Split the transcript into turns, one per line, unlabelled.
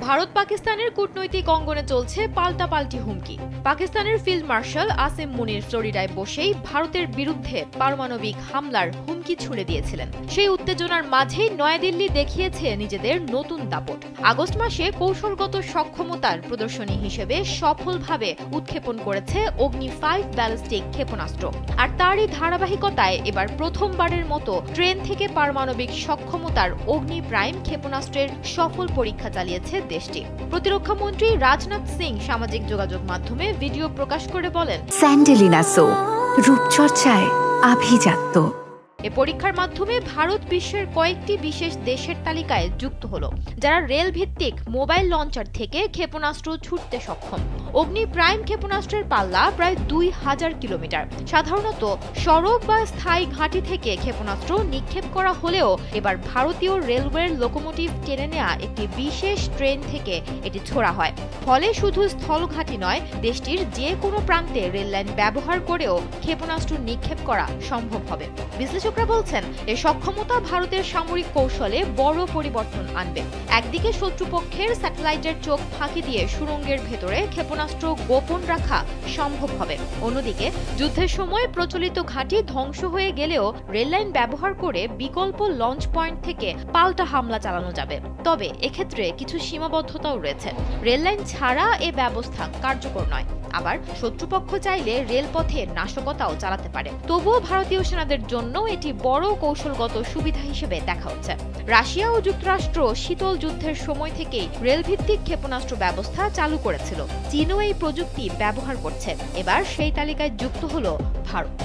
ভারত পাকিস্তানের কূটনৈতিক অঙ্গনে চলছে পাল্টাপাল্টি হুমকি। পাকিস্তানের ফিল্ড মার্শাল আসিম মুনির ফ্লোরিডায় বসেই ভারতের বিরুদ্ধে পারমাণবিক হামলার হুমকি ছুড়ে দিয়েছিলেন। সেই উত্তেজনার মাঝেই নয়াদিল্লি দেখিয়েছে নিজেদের নতুন দাপট। আগস্ট মাসে কৌশলগত সক্ষমতার প্রদর্শনী হিসেবে সফলভাবে উৎক্ষেপণ করেছে অগ্নি 5 ব্যালিস্টিক ক্ষেপণাস্ত্র। আর তারই ধারাবাহিকতায় এবার প্রথমবারের মতো ট্রেন থেকে পারমাণবিক সক্ষমতার অগ্নি প্রাইম ক্ষেপণাস্ত্রের সফল পরীক্ষা চালিয়েছে দেশটি। প্রতিরক্ষা মন্ত্রী রাজনাথ সিং সামাজিক যোগাযোগ মাধ্যমে ভিডিও প্রকাশ করে বলেন,
স্যান্ডেলিনা সো রূপচর্চায় আভিজাত্য।
এ পরীক্ষার মাধ্যমে ভারত বিশ্বের কয়েকটি বিশেষ দেশের তালিকায় যুক্ত হলো, যারা রেল ভিত্তিক মোবাইল লঞ্চার থেকে ক্ষেপণাস্ত্র ছুটতে সক্ষম। অগ্নি প্রাইম ক্ষেপণাস্ত্রের পাল্লা প্রায় 2000 কিলোমিটার। সাধারণত সড়ক বা স্থায়ী ঘাঁটি থেকে ক্ষেপণাস্ত্র নিক্ষেপ করা হলেও এবার ভারতীয় রেলওয়ের লোকোমোটিভ টেনে নেওয়া একটি বিশেষ ট্রেন থেকে এটি ছোড়া হয়। ফলে শুধু স্থলঘাঁটি নয়, দেশটির যে কোনো প্রান্তে রেললাইন ব্যবহার করেও ক্ষেপণাস্ত্র নিক্ষেপ করা সম্ভব হবে। বিশ্লেষকরা বলছেন, এই সক্ষমতা ভারতের সামরিক কৌশলে বড় পরিবর্তন আনবে। একদিকে শত্রুপক্ষের স্যাটেলাইটের চোখ ফাঁকি দিয়ে সুড়ঙ্গের ভেতরে ক্ষেপণাস্ত্র গোপন রাখা সম্ভব হবে। অন্যদিকে যুদ্ধের সময় প্রচলিত ঘাঁটি ধ্বংস হয়ে গেলেও রেললাইন ব্যবহার করে বিকল্প লঞ্চ পয়েন্ট থেকে পাল্টা হামলা চালানো যাবে। তবে এক্ষেত্রে কিছু সীমাবদ্ধতাও রয়েছে। রেললাইন ছাড়া এ ব্যবস্থা কার্যকর নয়। আবার শত্রুপক্ষ চাইলে রেলপথে নাশকতাও চালাতে পারে। তবুও ভারতীয় সেনাদের জন্য এটি বড় কৌশলগত সুবিধা হিসেবে দেখা হচ্ছে। রাশিয়া ও যুক্তরাষ্ট্র শীতল যুদ্ধের সময় থেকেই রেলভিত্তিক ক্ষেপণাস্ত্র ব্যবস্থা চালু করেছিল। চীনও এই প্রযুক্তি ব্যবহার করছে। এবার সেই তালিকায় যুক্ত হলো ভারত।